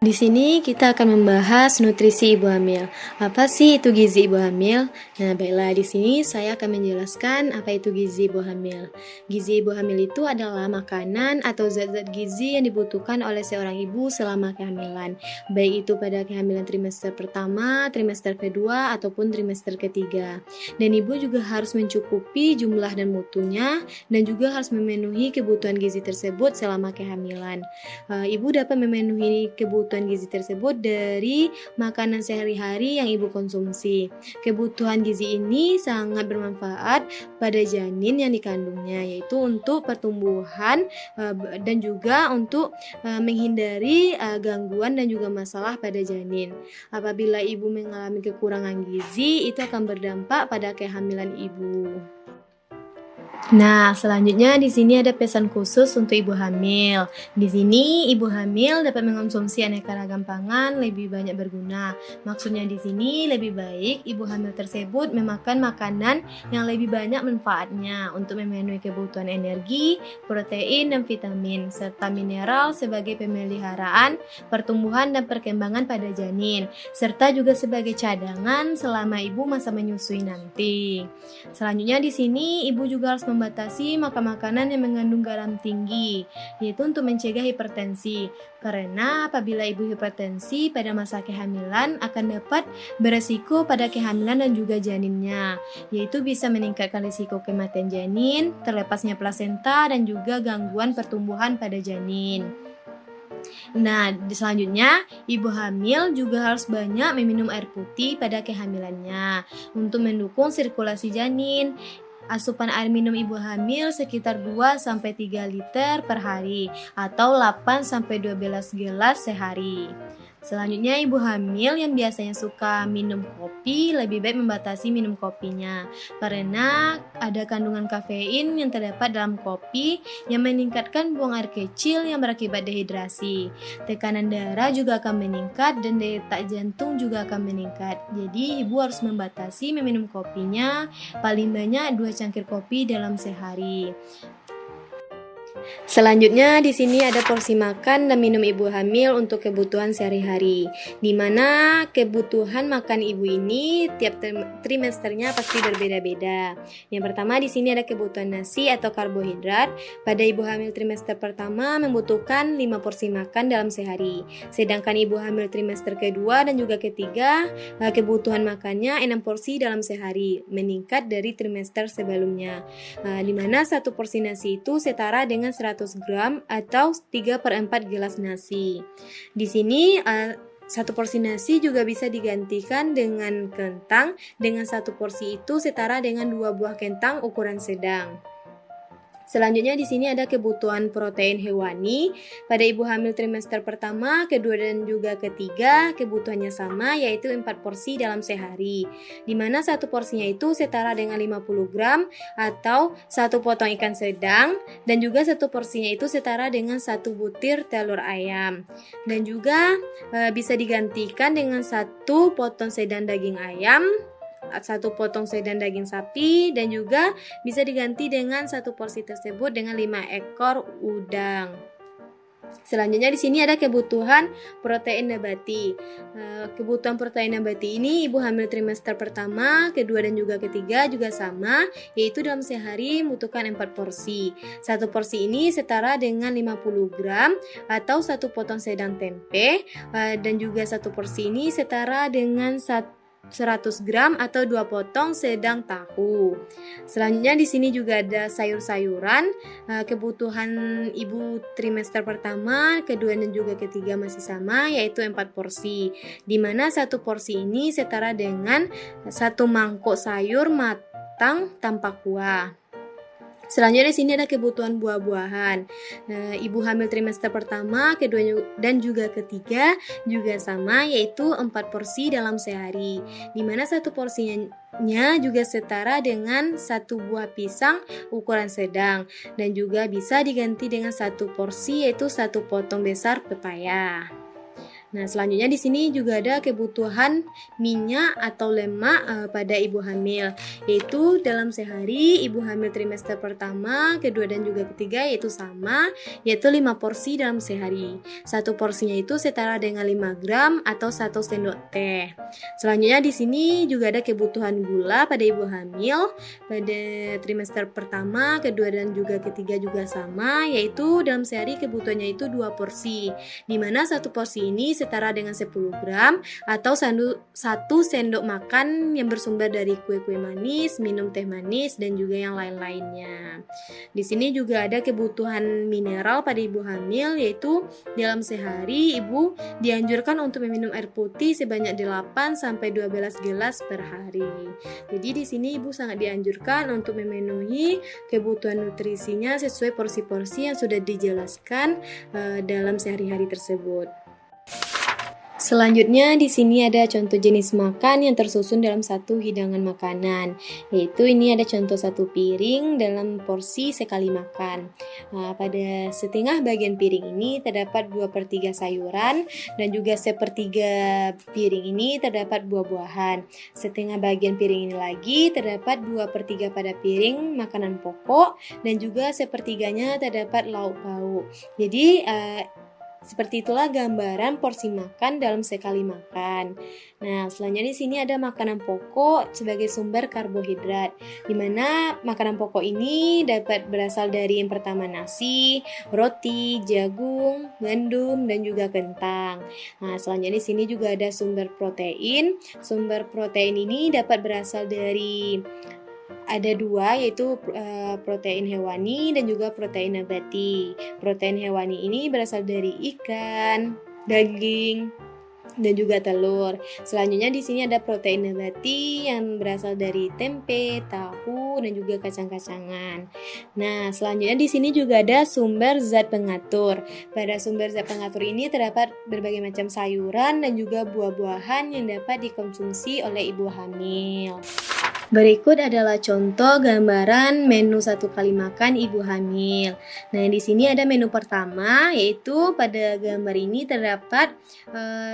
Di sini kita akan membahas nutrisi ibu hamil. Apa sih itu gizi ibu hamil? Nah, baiklah di sini saya akan menjelaskan apa itu gizi ibu hamil. Gizi ibu hamil itu adalah makanan atau zat-zat gizi yang dibutuhkan oleh seorang ibu selama kehamilan, baik itu pada kehamilan trimester pertama, trimester kedua, ataupun trimester ketiga. Dan ibu juga harus mencukupi jumlah dan mutunya, dan juga harus memenuhi kebutuhan gizi tersebut selama kehamilan. Ibu dapat memenuhi kebutuhan gizi tersebut dari makanan sehari-hari yang ibu konsumsi. Kebutuhan gizi ini sangat bermanfaat pada janin yang dikandungnya, yaitu untuk pertumbuhan dan juga untuk menghindari gangguan dan juga masalah pada janin. Apabila ibu mengalami kekurangan gizi, itu akan berdampak pada kehamilan ibu. Nah, selanjutnya di sini ada pesan khusus untuk ibu hamil. Di sini ibu hamil dapat mengonsumsi aneka ragam pangan lebih banyak berguna. Maksudnya di sini lebih baik ibu hamil tersebut memakan makanan yang lebih banyak manfaatnya untuk memenuhi kebutuhan energi, protein dan vitamin serta mineral sebagai pemeliharaan, pertumbuhan dan perkembangan pada janin, serta juga sebagai cadangan selama ibu masa menyusui nanti. Selanjutnya di sini ibu juga harus membatasi makan makanan yang mengandung garam tinggi, yaitu untuk mencegah hipertensi. Karena apabila ibu hipertensi pada masa kehamilan akan dapat beresiko pada kehamilan dan juga janinnya, yaitu bisa meningkatkan risiko kematian janin, terlepasnya plasenta dan juga gangguan pertumbuhan pada janin. Nah, selanjutnya ibu hamil juga harus banyak meminum air putih pada kehamilannya untuk mendukung sirkulasi janin. Asupan air minum ibu hamil sekitar 2-3 liter per hari atau 8-12 gelas sehari. Selanjutnya ibu hamil yang biasanya suka minum kopi lebih baik membatasi minum kopinya karena ada kandungan kafein yang terdapat dalam kopi yang meningkatkan buang air kecil yang berakibat dehidrasi. Tekanan darah juga akan meningkat dan daya detak jantung juga akan meningkat. Jadi ibu harus membatasi meminum kopinya paling banyak 2 cangkir kopi dalam sehari. Selanjutnya di sini ada porsi makan dan minum ibu hamil untuk kebutuhan sehari-hari, di mana kebutuhan makan ibu ini tiap trimesternya pasti berbeda-beda. Yang pertama di sini ada kebutuhan nasi atau karbohidrat. Pada ibu hamil trimester pertama membutuhkan 5 porsi makan dalam sehari. Sedangkan ibu hamil trimester kedua dan juga ketiga kebutuhan makannya 6 porsi dalam sehari, meningkat dari trimester sebelumnya. Di mana satu porsi nasi itu setara dengan 100 gram atau 3/4 gelas nasi. Di sini satu porsi nasi juga bisa digantikan dengan kentang, dengan satu porsi itu setara dengan 2 buah kentang ukuran sedang. Selanjutnya di sini ada kebutuhan protein hewani. Pada ibu hamil trimester pertama, kedua dan juga ketiga kebutuhannya sama, yaitu 4 porsi dalam sehari. Di mana satu porsinya itu setara dengan 50 gram atau satu potong ikan sedang, dan juga satu porsinya itu setara dengan 1 butir telur ayam. Dan juga bisa digantikan dengan 1 potong sedang daging ayam, 1 potong sedang daging sapi, dan juga bisa diganti dengan 1 porsi tersebut dengan 5 ekor udang. Selanjutnya di sini ada kebutuhan protein nabati. Kebutuhan protein nabati ini ibu hamil trimester pertama, kedua dan juga ketiga juga sama, yaitu dalam sehari membutuhkan 4 porsi. Satu porsi ini setara dengan 50 gram atau 1 potong sedang tempe, dan juga satu porsi ini setara dengan 100 gram atau 2 potong sedang tahu. Selanjutnya di sini juga ada sayur-sayuran. Kebutuhan ibu trimester pertama, kedua dan juga ketiga masih sama, yaitu 4 porsi. Di mana satu porsi ini setara dengan 1 mangkok sayur matang tanpa kuah. Selanjutnya di sini ada kebutuhan buah-buahan. Ibu hamil trimester pertama, kedua dan juga ketiga juga sama, yaitu 4 porsi dalam sehari. Di mana satu porsinya juga setara dengan 1 buah pisang ukuran sedang, dan juga bisa diganti dengan 1 porsi, yaitu 1 potong besar pepaya. Nah, selanjutnya di sini juga ada kebutuhan minyak atau lemak pada ibu hamil, yaitu dalam sehari ibu hamil trimester pertama, kedua dan juga ketiga yaitu sama, yaitu 5 porsi dalam sehari. Satu porsinya itu setara dengan 5 gram atau 1 sendok teh. Selanjutnya di sini juga ada kebutuhan gula pada ibu hamil pada trimester pertama, kedua dan juga ketiga juga sama, yaitu dalam sehari kebutuhannya itu 2 porsi, di mana satu porsi ini setara dengan 10 gram atau 1 sendok makan yang bersumber dari kue-kue manis, minum teh manis, dan juga yang lain-lainnya. Di sini juga ada kebutuhan mineral pada ibu hamil, yaitu dalam sehari ibu dianjurkan untuk meminum air putih sebanyak 8 sampai 12 gelas per hari. Jadi di sini ibu sangat dianjurkan untuk memenuhi kebutuhan nutrisinya sesuai porsi-porsi yang sudah dijelaskan dalam sehari-hari tersebut. Selanjutnya di sini ada contoh jenis makan yang tersusun dalam satu hidangan makanan, yaitu ini ada contoh satu piring dalam porsi sekali makan. Pada setengah bagian piring ini terdapat 2/3 sayuran dan juga 1/3 piring ini terdapat buah-buahan. Setengah bagian piring ini lagi terdapat 2/3 pada piring makanan pokok dan juga 1/3-nya terdapat lauk pauk. Jadi seperti itulah gambaran porsi makan dalam sekali makan. Nah, selanjutnya di sini ada makanan pokok sebagai sumber karbohidrat, di mana makanan pokok ini dapat berasal dari yang pertama nasi, roti, jagung, gandum, dan juga kentang. Nah, selanjutnya di sini juga ada sumber protein. Sumber protein ini dapat berasal dari ada 2, yaitu protein hewani dan juga protein nabati. Protein hewani ini berasal dari ikan, daging, dan juga telur. Selanjutnya di sini ada protein nabati yang berasal dari tempe, tahu, dan juga kacang-kacangan. Nah, selanjutnya di sini juga ada sumber zat pengatur. Pada sumber zat pengatur ini terdapat berbagai macam sayuran dan juga buah-buahan yang dapat dikonsumsi oleh ibu hamil. Berikut adalah contoh gambaran menu satu kali makan ibu hamil. Nah, di sini ada menu pertama, yaitu pada gambar ini terdapat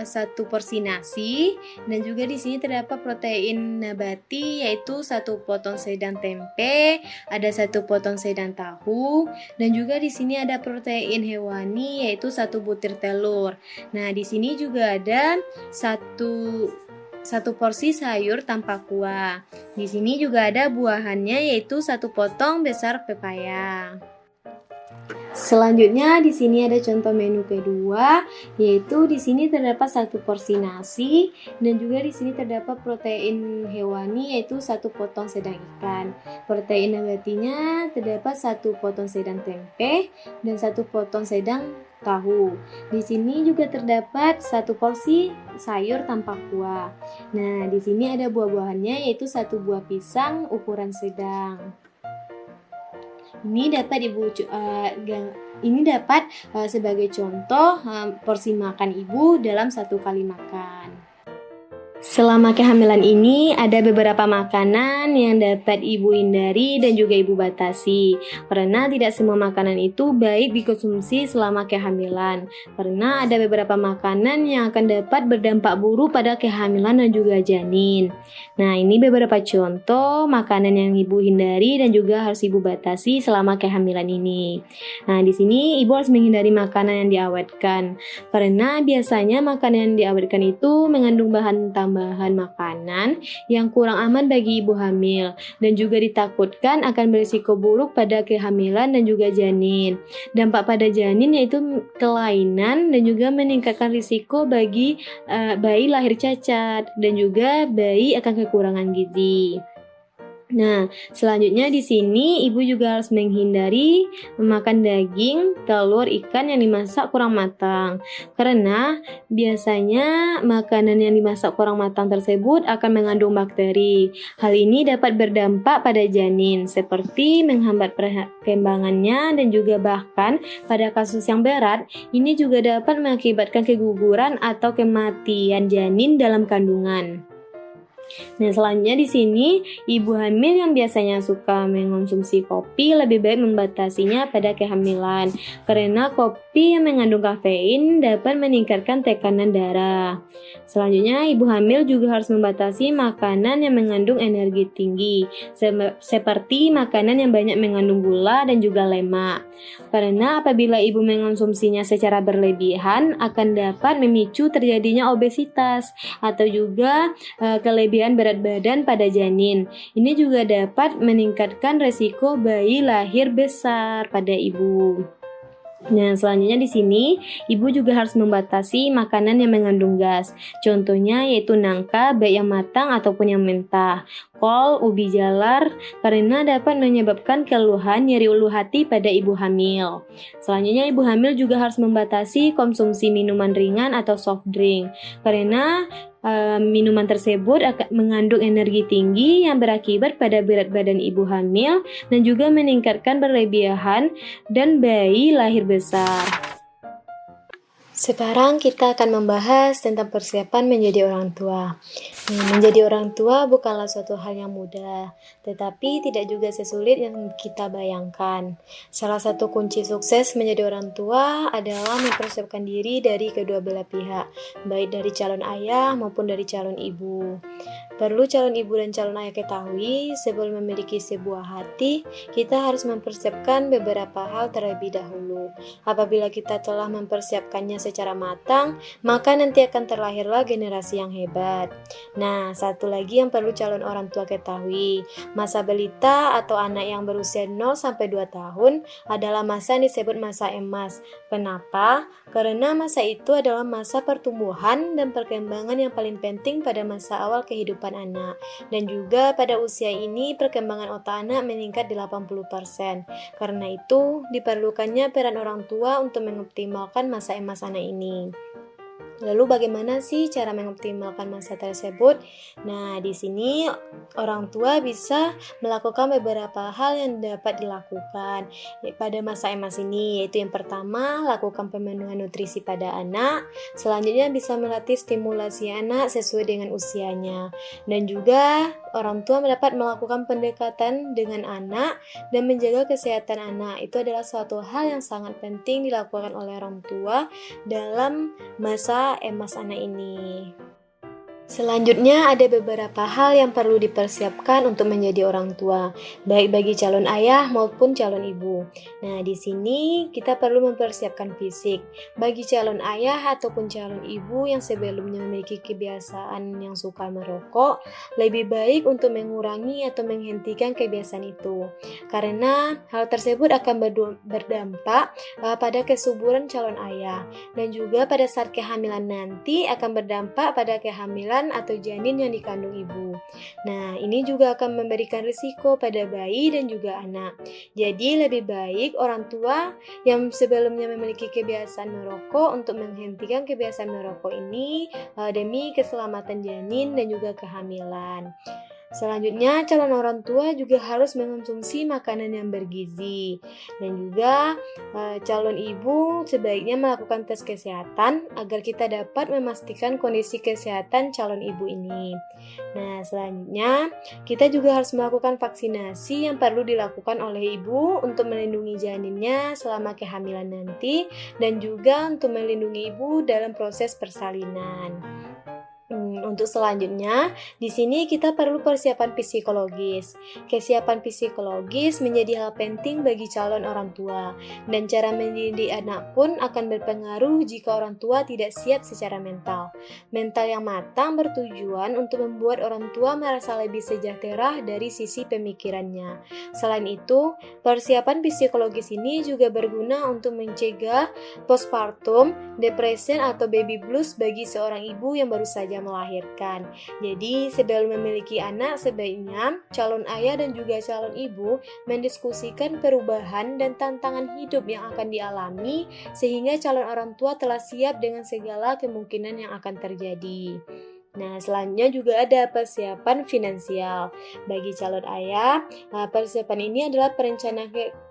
1 porsi nasi dan juga di sini terdapat protein nabati, yaitu 1 potong sedang tempe, ada 1 potong sedang tahu, dan juga di sini ada protein hewani, yaitu 1 butir telur. Nah, di sini juga ada satu porsi sayur tanpa kuah. Di sini juga ada buahannya, yaitu 1 potong besar pepaya. Selanjutnya di sini ada contoh menu kedua, yaitu di sini terdapat 1 porsi nasi dan juga di sini terdapat protein hewani, yaitu 1 potong sedang ikan. Protein nabatinya terdapat 1 potong sedang tempe dan 1 potong sedang tahu. Di sini juga terdapat 1 porsi sayur tanpa kuah. Nah, di sini ada buah-buahannya, yaitu 1 buah pisang ukuran sedang. Ini dapat sebagai contoh porsi makan ibu dalam satu kali makan. Selama kehamilan ini ada beberapa makanan yang dapat ibu hindari dan juga ibu batasi, karena tidak semua makanan itu baik dikonsumsi selama kehamilan, karena ada beberapa makanan yang akan dapat berdampak buruk pada kehamilan dan juga janin. Nah, ini beberapa contoh makanan yang ibu hindari dan juga harus ibu batasi selama kehamilan ini. Nah, di sini ibu harus menghindari makanan yang diawetkan, karena biasanya makanan yang diawetkan itu mengandung bahan tambahan makanan yang kurang aman bagi ibu hamil dan juga ditakutkan akan berisiko buruk pada kehamilan dan juga janin. Dampak pada janin yaitu kelainan dan juga meningkatkan risiko bagi bayi lahir cacat dan juga bayi akan kekurangan gizi. Nah, selanjutnya di sini ibu juga harus menghindari memakan daging, telur, ikan yang dimasak kurang matang. Karena biasanya makanan yang dimasak kurang matang tersebut akan mengandung bakteri. Hal ini dapat berdampak pada janin, seperti menghambat perkembangannya dan juga bahkan pada kasus yang berat, ini juga dapat mengakibatkan keguguran atau kematian janin dalam kandungan. Nah, selanjutnya di sini, ibu hamil yang biasanya suka mengonsumsi kopi lebih baik membatasinya pada kehamilan, karena kopi yang mengandung kafein dapat meningkatkan tekanan darah. Selanjutnya, ibu hamil juga harus membatasi makanan yang mengandung energi tinggi, seperti makanan yang banyak mengandung gula dan juga lemak. Karena apabila ibu mengonsumsinya secara berlebihan akan dapat memicu terjadinya obesitas atau juga kelebihan berat badan pada janin. Ini juga dapat meningkatkan resiko bayi lahir besar pada ibu. Nah, selanjutnya di sini, ibu juga harus membatasi makanan yang mengandung gas. Contohnya yaitu nangka, baik yang matang ataupun yang mentah, kol, ubi jalar, karena dapat menyebabkan keluhan nyeri ulu hati pada ibu hamil. Selanjutnya, ibu hamil juga harus membatasi konsumsi minuman ringan atau soft drink, karena minuman tersebut akan mengandung energi tinggi yang berakibat pada berat badan ibu hamil dan juga meningkatkan berlebihan dan bayi lahir besar. Sekarang kita akan membahas tentang persiapan menjadi orang tua. Menjadi orang tua bukanlah suatu hal yang mudah, tetapi tidak juga sesulit yang kita bayangkan. Salah satu kunci sukses menjadi orang tua adalah mempersiapkan diri dari kedua belah pihak, baik dari calon ayah maupun dari calon ibu. Perlu calon ibu dan calon ayah ketahui, sebelum memiliki sebuah hati, kita harus mempersiapkan beberapa hal terlebih dahulu. Apabila kita telah mempersiapkannya secara matang, maka nanti akan terlahirlah generasi yang hebat. Nah, satu lagi yang perlu calon orang tua ketahui, masa balita atau anak yang berusia 0-2 tahun adalah masa yang disebut masa emas. Kenapa? Karena masa itu adalah masa pertumbuhan dan perkembangan yang paling penting pada masa awal kehidupan anak. Dan juga pada usia ini perkembangan otak anak meningkat 80%. Karena itu diperlukannya peran orang tua untuk mengoptimalkan masa emas anak ini. Lalu bagaimana sih cara mengoptimalkan masa tersebut? Nah, di sini orang tua bisa melakukan beberapa hal yang dapat dilakukan pada masa emas ini, yaitu yang pertama, lakukan pemenuhan nutrisi pada anak. Selanjutnya bisa melatih stimulasi anak sesuai dengan usianya. Dan juga orang tua dapat melakukan pendekatan dengan anak dan menjaga kesehatan anak. Itu adalah suatu hal yang sangat penting dilakukan oleh orang tua dalam masa emas anak ini. Selanjutnya ada beberapa hal yang perlu dipersiapkan untuk menjadi orang tua, baik bagi calon ayah maupun calon ibu. Nah, di sini kita perlu mempersiapkan fisik. Bagi calon ayah ataupun calon ibu yang sebelumnya memiliki kebiasaan yang suka merokok, lebih baik untuk mengurangi atau menghentikan kebiasaan itu. Karena hal tersebut akan berdampak pada kesuburan calon ayah dan juga pada saat kehamilan nanti akan berdampak pada kehamilan atau janin yang dikandung ibu. Nah, ini juga akan memberikan risiko pada bayi dan juga anak. Jadi, lebih baik orang tua yang sebelumnya memiliki kebiasaan merokok untuk menghentikan kebiasaan merokok ini demi keselamatan janin dan juga kehamilan. Selanjutnya, calon orang tua juga harus mengonsumsi makanan yang bergizi. Dan juga calon ibu sebaiknya melakukan tes kesehatan agar kita dapat memastikan kondisi kesehatan calon ibu ini. Nah, selanjutnya kita juga harus melakukan vaksinasi yang perlu dilakukan oleh ibu untuk melindungi janinnya selama kehamilan nanti dan juga untuk melindungi ibu dalam proses persalinan. Untuk selanjutnya, di sini kita perlu persiapan psikologis. Kesiapan psikologis menjadi hal penting bagi calon orang tua, dan cara mendidik anak pun akan berpengaruh jika orang tua tidak siap secara mental. Mental yang matang bertujuan untuk membuat orang tua merasa lebih sejahtera dari sisi pemikirannya. Selain itu, persiapan psikologis ini juga berguna untuk mencegah postpartum, depression atau baby blues bagi seorang ibu yang baru saja melahirkan. Jadi, sebelum memiliki anak, sebaiknya calon ayah dan juga calon ibu mendiskusikan perubahan dan tantangan hidup yang akan dialami sehingga calon orang tua telah siap dengan segala kemungkinan yang akan terjadi. Nah, selanjutnya juga ada persiapan finansial. Bagi calon ayah, persiapan ini adalah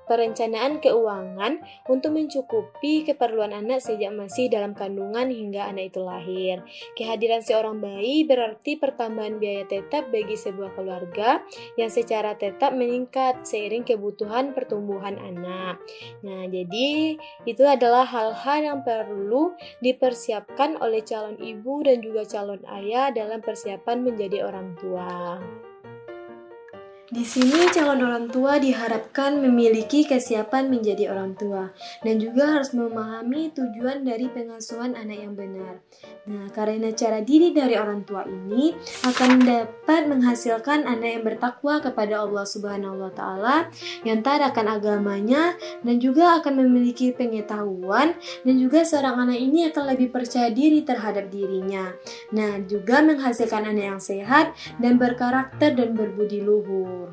perencanaan keuangan untuk mencukupi keperluan anak sejak masih dalam kandungan hingga anak itu lahir. Kehadiran seorang bayi berarti pertambahan biaya tetap bagi sebuah keluarga yang secara tetap meningkat seiring kebutuhan pertumbuhan anak. Nah, jadi itu adalah hal-hal yang perlu dipersiapkan oleh calon ibu dan juga calon ayah dalam persiapan menjadi orang tua. Di sini calon orang tua diharapkan memiliki kesiapan menjadi orang tua dan juga harus memahami tujuan dari pengasuhan anak yang benar. Nah, karena cara didik dari orang tua ini akan dapat menghasilkan anak yang bertakwa kepada Allah Subhanahu wa taala, yang taat akan agamanya dan juga akan memiliki pengetahuan, dan juga seorang anak ini akan lebih percaya diri terhadap dirinya. Nah, juga menghasilkan anak yang sehat dan berkarakter dan berbudi luhur.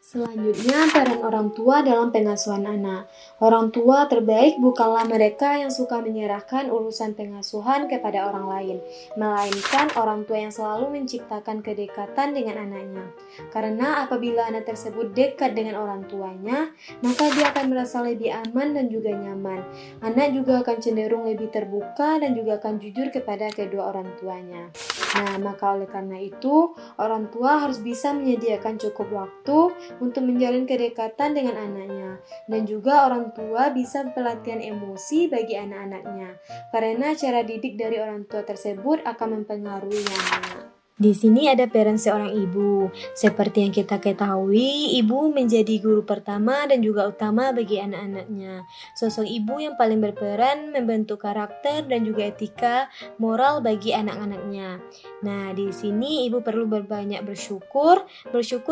Selanjutnya, peran orang tua dalam pengasuhan anak. Orang tua terbaik bukanlah mereka yang suka menyerahkan urusan pengasuhan kepada orang lain, melainkan orang tua yang selalu menciptakan kedekatan dengan anaknya. Karena apabila anak tersebut dekat dengan orang tuanya, maka dia akan merasa lebih aman dan juga nyaman. Anak juga akan cenderung lebih terbuka dan juga akan jujur kepada kedua orang tuanya. Nah, maka oleh karena itu, orang tua harus bisa menyediakan cukup waktu untuk menjalin kedekatan dengan anaknya, dan juga orang tua bisa pelatihan emosi bagi anak-anaknya, karena cara didik dari orang tua tersebut akan mempengaruhi anak. Di sini ada peran seorang ibu. Seperti yang kita ketahui, ibu menjadi guru pertama dan juga utama bagi anak-anaknya. Sosok ibu yang paling berperan membentuk karakter dan juga etika moral bagi anak-anaknya. Nah, di sini ibu perlu berbanyak bersyukur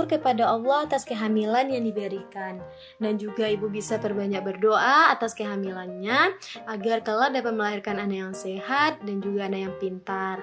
kepada Allah atas kehamilan yang diberikan. Dan juga ibu bisa berbanyak berdoa atas kehamilannya agar kelak dapat melahirkan anak yang sehat dan juga anak yang pintar.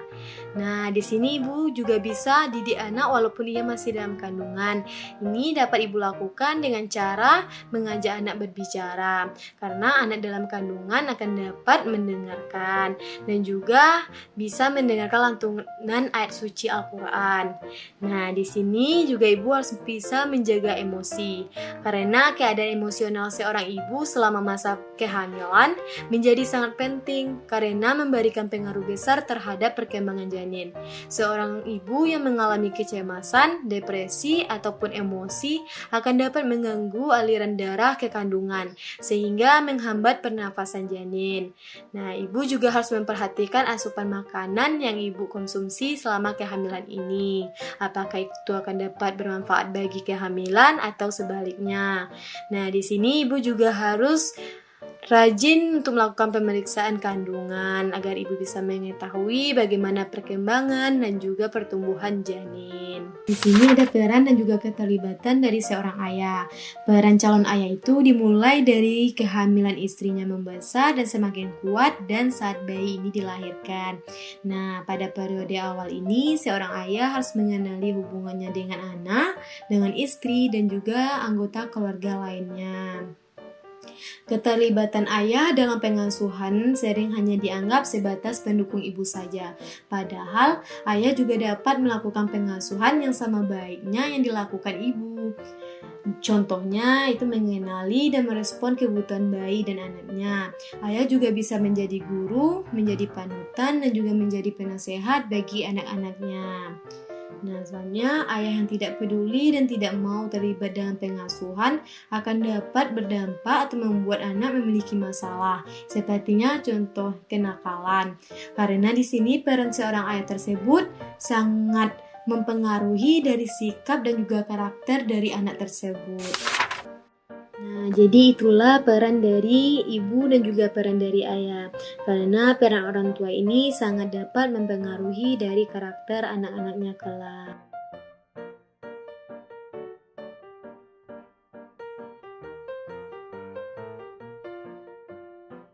Nah, di sini ibu juga bisa didik anak walaupun ia masih dalam kandungan. Ini dapat ibu lakukan dengan cara mengajak anak berbicara, karena anak dalam kandungan akan dapat mendengarkan dan juga bisa mendengarkan lantunan ayat suci Al-Quran. Nah, di sini juga ibu harus bisa menjaga emosi, karena keadaan emosional seorang ibu selama masa kehamilan menjadi sangat penting karena memberikan pengaruh besar terhadap perkembangan janin. Seorang ibu yang mengalami kecemasan, depresi, ataupun emosi akan dapat mengganggu aliran darah ke kandungan sehingga menghambat pernafasan janin. Nah, ibu juga harus memperhatikan asupan makanan yang ibu konsumsi selama kehamilan ini. Apakah itu akan dapat bermanfaat bagi kehamilan atau sebaliknya. Nah, di sini ibu juga harus rajin untuk melakukan pemeriksaan kandungan agar ibu bisa mengetahui bagaimana perkembangan dan juga pertumbuhan janin. Di sini ada peran dan juga keterlibatan dari seorang ayah. Peran calon ayah itu dimulai dari kehamilan istrinya membesar dan semakin kuat dan saat bayi ini dilahirkan. Nah, pada periode awal ini seorang ayah harus mengenali hubungannya dengan anak, dengan istri dan juga anggota keluarga lainnya. Keterlibatan ayah dalam pengasuhan sering hanya dianggap sebatas pendukung ibu saja. Padahal, ayah juga dapat melakukan pengasuhan yang sama baiknya yang dilakukan ibu. Contohnya itu mengenali dan merespon kebutuhan bayi dan anaknya. Ayah juga bisa menjadi guru, menjadi panutan, dan juga menjadi penasehat bagi anak-anaknya. Nah, soalnya ayah yang tidak peduli dan tidak mau terlibat dalam pengasuhan akan dapat berdampak atau membuat anak memiliki masalah, sepertinya contoh kenakalan. Karena di sini peran seorang ayah tersebut sangat mempengaruhi dari sikap dan juga karakter dari anak tersebut. Nah, jadi itulah peran dari ibu dan juga peran dari ayah. Karena peran orang tua ini sangat dapat mempengaruhi dari karakter anak-anaknya kelak.